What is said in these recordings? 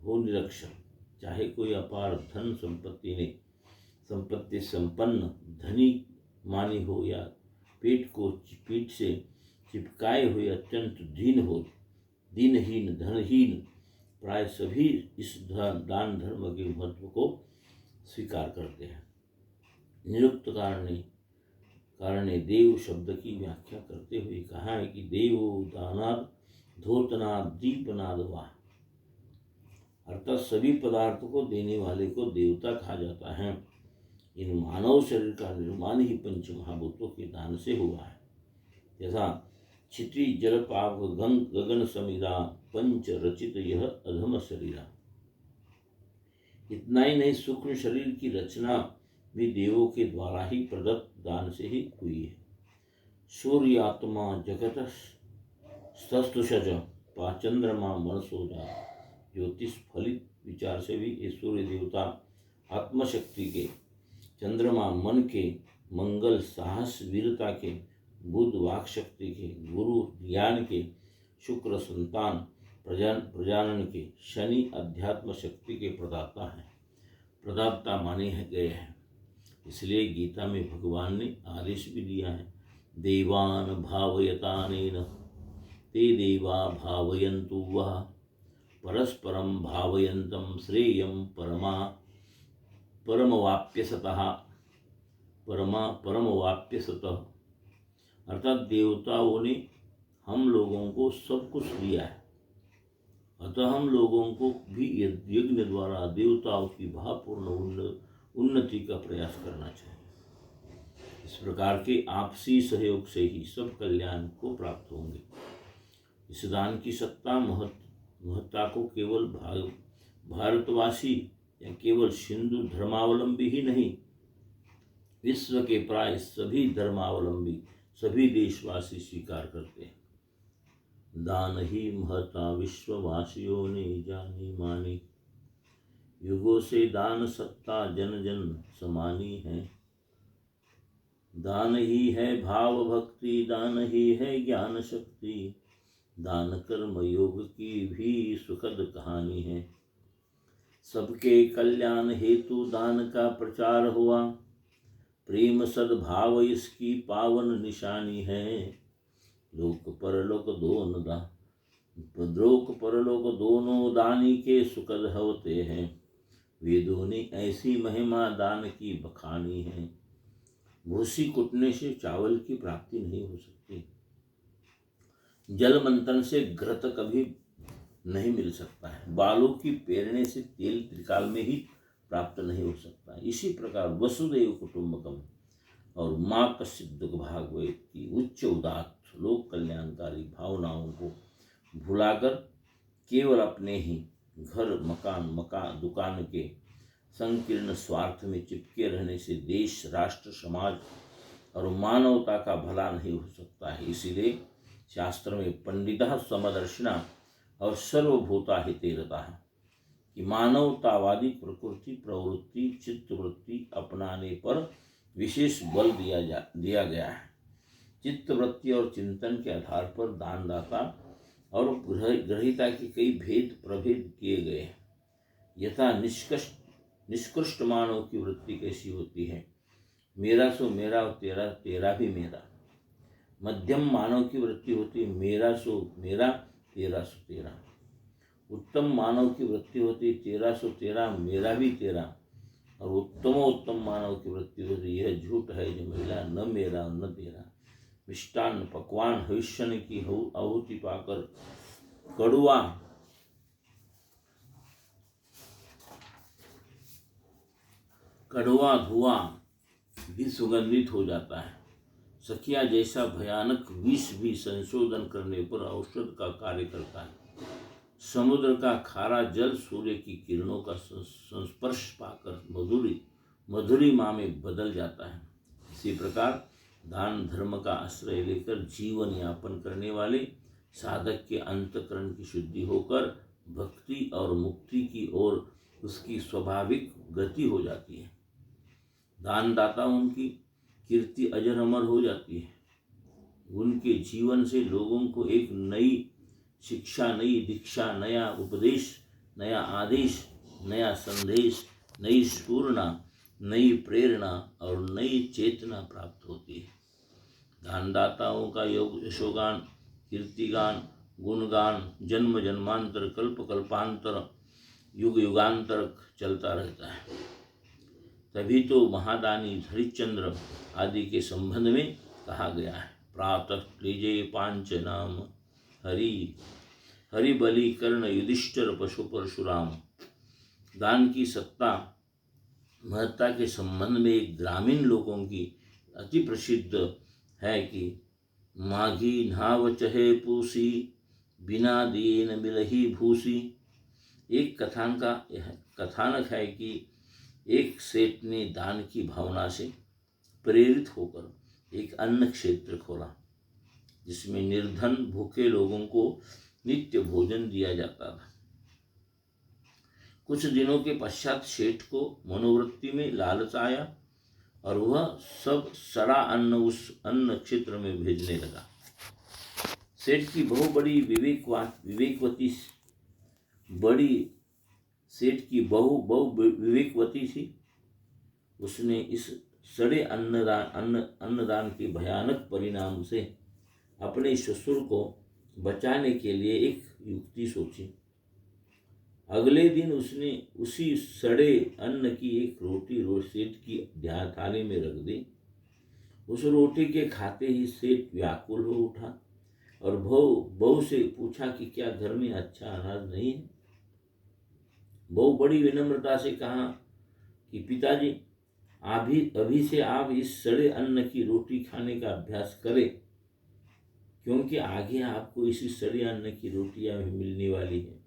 हो निरक्षर, चाहे कोई अपार धन संपत्ति संपन्न धनी मानी हो, या पीठ से चिपकाए हुए अत्यंत दीनहीन धनहीन, प्राय सभी इस दान धर्म के महत्व को स्वीकार करते हैं। निरुक्त कारण ने देव शब्द की व्याख्या करते हुए कहा है कि देवो दानाद धोतनाद दीपनाद वाह, अर्थात सभी पदार्थों को देने वाले को देवता कहा जाता है। इन मानव शरीर का निर्माण ही पंच महाभूतों के दान से हुआ है। यथा क्षिति जल पाप गगन समिदा पंच रचित यह अधम शरीरा। इतना ही नहीं, सूक्ष्म शरीर की रचना भी देवों के द्वारा ही प्रदत्त दान से ही हुई है। सूर्यात्मा जगत स्तुषज पाचंद्रमा मनसोजा। ज्योतिष फलित विचार से भी ये सूर्य देवता आत्मशक्ति के, चंद्रमा मन के, मंगल साहस वीरता के, बुध वाक शक्ति के, गुरु ज्ञान के, शुक्र संतान प्रजनन के, शनि अध्यात्म शक्ति के प्रदाता माने गए हैं। इसलिए गीता में भगवान ने आदेश भी दिया है, देवान भावयतानेन ते देवा भावयन्तु वः परस्परम भावयन्तम श्रेयम परमवाप्यसतः। अर्थात देवताओं ने हम लोगों को सब कुछ दिया है, अतः हम लोगों को भी यज्ञ द्वारा देवताओं की भावपूर्ण उन्नति का प्रयास करना चाहिए। इस प्रकार के आपसी सहयोग से ही सब कल्याण को प्राप्त होंगे। इस दान की सत्ता महत्ता को केवल भारतवासी या केवल सिंधु धर्मावलंबी ही नहीं, विश्व के प्राय सभी धर्मावलंबी, सभी देशवासी स्वीकार करते हैं। दान ही महत्ता विश्ववासियों ने जानी मानी, युगों से दान सत्ता जन जन समानी है। दान ही है भाव भक्ति, दान ही है ज्ञान शक्ति, दान कर्म योग की भी सुखद कहानी है। सबके कल्याण हेतु दान का प्रचार हुआ, प्रेम सद्भाव इसकी पावन निशानी है। लोक परलोक दोनों दानी के सुखद होते हैं, वेदों ने ऐसी महिमा दान की बखानी है। भूसी कुटने से चावल की प्राप्ति नहीं हो सकती, जल मंथन से घृत कभी नहीं मिल सकता है, बालों की पेरने से तेल त्रिकाल में ही प्राप्त नहीं हो सकता। इसी प्रकार वसुदेव कुटुंबकम और माँ कश्चित् दुख भागवत की उच्च उदात्त लोक कल्याणकारी भावनाओं को भुलाकर केवल अपने ही घर मकान दुकान के संकीर्ण स्वार्थ में चिपके रहने से देश राष्ट्र समाज और मानवता का भला नहीं हो सकता है। इसीलिए शास्त्र में पंडितः समदर्शिना और सर्वभूता हितेरता है कि मानवतावादी प्रकृति प्रवृत्ति चित्तवृत्ति अपनाने पर विशेष बल दिया गया है। चित्तवृत्ति और चिंतन के आधार पर दानदाता और ग्रहीता के कई भेद प्रभेद किए गए हैं। यथा निष्कृष्ट मानव की वृत्ति कैसी होती है, मेरा सो मेरा और तेरा तेरा भी मेरा। मध्यम मानव की वृत्ति होती है, मेरा सो मेरा तेरा सो तेरा। उत्तम मानव की वृत्ति होती है, तेरा सो तेरा मेरा भी तेरा। और उत्तम मानव की वृत्ति होती है, यह झूठ है जो मिला, न मेरा न तेरा। मिष्टान्न पकवान भविष्य की आहुति पाकर कड़वा धुआं भी सुगंधित हो जाता है। सखिया जैसा भयानक विष भी संशोधन करने पर औषध का कार्य करता है। समुद्र का खारा जल सूर्य की किरणों का संस्पर्श पाकर मधुरिमा में बदल जाता है। इसी प्रकार दान धर्म का आश्रय लेकर जीवन यापन करने वाले साधक के अंतःकरण की शुद्धि होकर भक्ति और मुक्ति की ओर उसकी स्वाभाविक गति हो जाती है। दानदाताओं की कीर्ति अजर अमर हो जाती है। उनके जीवन से लोगों को एक नई शिक्षा, नई दीक्षा, नया उपदेश नया आदेश, नया संदेश, नई स्फूर्णा, नई प्रेरणा और नई चेतना प्राप्त होती है। दानदाताओं का योग यशोगान, कीर्तिगान, गुणगान जन्म जन्मांतर, कल्प कल्पांतर, युग युगांतर चलता रहता है। तभी तो महादानी हरिश्चंद्र आदि के संबंध में कहा गया है, प्रातः त्रिजे पांच नाम हरि, हरि बलि कर्ण युधिष्ठिर पशु परशुराम। दान की सत्ता महत्ता के संबंध में एक ग्रामीण लोगों की अति प्रसिद्ध है कि माघी नाव चहे पूसी, बिना दिए न मिलही भूसी। एक कथानक है कि एक सेठ ने दान की भावना से प्रेरित होकर एक अन्न क्षेत्र खोला, जिसमें निर्धन भूखे लोगों को नित्य भोजन दिया जाता था। कुछ दिनों के पश्चात सेठ को मनोवृत्ति में लालच आया और वह सब सड़ा अन्न उस अन्न क्षेत्र में भेजने लगा। सेठ की बहु विवेकवती थी। उसने इस सड़े अन्नदान के भयानक परिणाम से अपने ससुर को बचाने के लिए एक युक्ति सोची। अगले दिन उसने उसी सड़े अन्न की एक रोटी सेठ की थाली में रख दी। उस रोटी के खाते ही सेठ व्याकुल हो उठा और बहू से पूछा कि क्या घर में अच्छा अनाज नहीं है। बहू बड़ी विनम्रता से कहा कि पिताजी, अभी से आप इस सड़े अन्न की रोटी खाने का अभ्यास करें, क्योंकि आगे आपको इसी सड़े अन्न की रोटियां भी मिलने वाली है।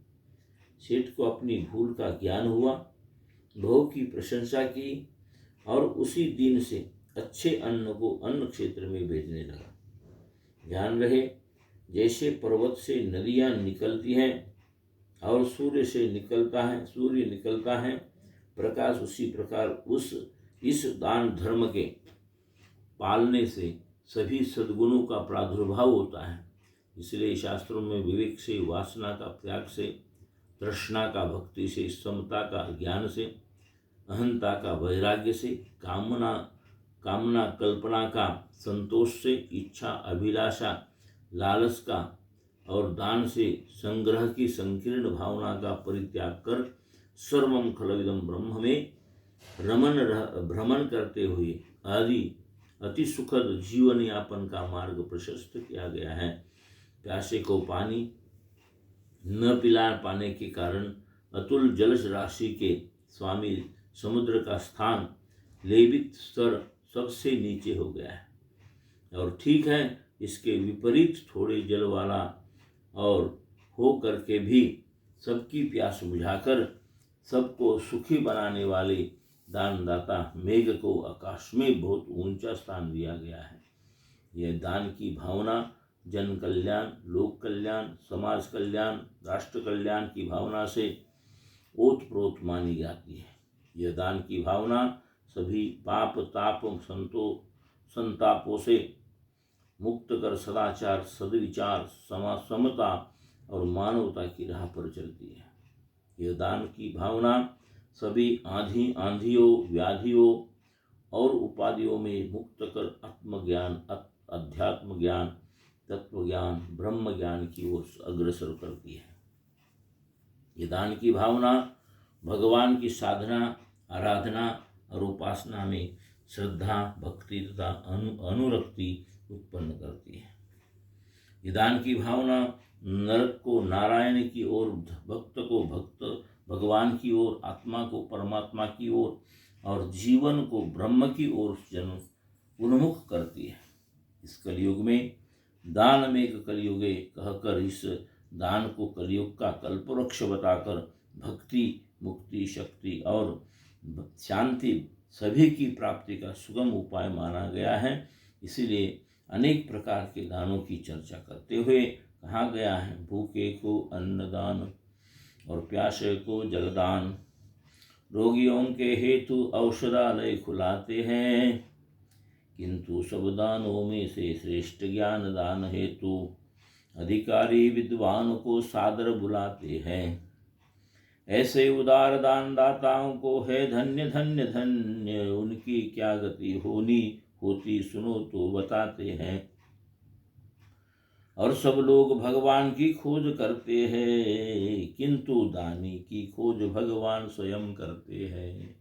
सेठ को अपनी भूल का ज्ञान हुआ, बहू की प्रशंसा की और उसी दिन से अच्छे अन्न को अन्न क्षेत्र में भेजने लगा। ध्यान रहे, जैसे पर्वत से नदियां निकलती हैं और सूर्य निकलता है प्रकाश, उसी प्रकार इस दान धर्म के पालने से सभी सद्गुणों का प्रादुर्भाव होता है। इसलिए शास्त्रों में विवेक से, वासना का त्याग से, तृष्णा का भक्ति से, समता का ज्ञान से, अहंता का वैराग्य से, कामना कल्पना का संतोष से, इच्छा अभिलाषा लालच का और दान से संग्रह की संकीर्ण भावना का परित्याग कर सर्वम खलविदम ब्रह्म में भ्रमण करते हुए आदि अति सुखद जीवन यापन का मार्ग प्रशस्त किया गया है। प्यासे को पानी न पिला पाने के कारण अतुल जल राशि के स्वामी समुद्र का स्थान लेवित स्तर सबसे नीचे हो गया है। और ठीक है, इसके विपरीत थोड़े जल वाला और हो करके भी सबकी प्यास बुझाकर सबको सुखी बनाने वाले दानदाता मेघ को आकाश में बहुत ऊंचा स्थान दिया गया है। यह दान की भावना जन कल्याण, लोक कल्याण, समाज कल्याण, राष्ट्र कल्याण की भावना से ओतप्रोत मानी जाती है। यह दान की भावना सभी पाप ताप संतापों से मुक्त कर सदाचार, सद्विचार, समता और मानवता की राह पर चलती है। यह दान की भावना सभी आंधियों, व्याधियों और उपाधियों में मुक्त कर आत्मज्ञान, अध्यात्म ज्ञान, तत्व ज्ञान, ब्रह्म ज्ञान की ओर अग्रसर करती है। ये दान की भावना भगवान की साधना, आराधना और उपासना में श्रद्धा, भक्ति तथा अनुरक्ति उत्पन्न करती है। ये दान की भावना नरक को नारायण की ओर, भक्त को भगवान की ओर, आत्मा को परमात्मा की ओर और जीवन को ब्रह्म की ओर उन्मुख करती है। इस कलयुग में दान में कलयुगे कहकर इस दान को कलयुग का कल्पवृक्ष बताकर भक्ति, मुक्ति, शक्ति और शांति सभी की प्राप्ति का सुगम उपाय माना गया है। इसीलिए अनेक प्रकार के दानों की चर्चा करते हुए कहा गया है, भूखे को अन्नदान और प्यासे को जलदान, रोगियों के हेतु औषधालय खुलाते हैं, किंतु सब दानों में से श्रेष्ठ ज्ञान दान हेतु अधिकारी विद्वान को सादर बुलाते हैं। ऐसे उदार दान दाताओं को है धन्य धन्य धन्य। उनकी क्या गति होती सुनो तो बताते हैं। और सब लोग भगवान की खोज करते हैं, किंतु दानी की खोज भगवान स्वयं करते हैं।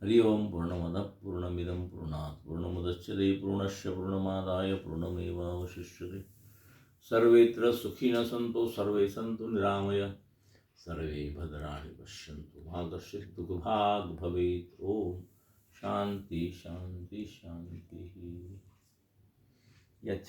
हरि ओम। पूर्णमद पूर्णमिदं पूर्णात् पूर्णमुदच्यते पूर्णस्य पूर्णमादाय पूर्णमेवावशिष्यते। सर्वेत्र सुखिनः सन्तु सर्वे सन्तु निरामया सर्वे भद्राणि पश्यन्तु मा कश्चित् दुःखभाग् भवेत्। ओम शांति शांति शांति।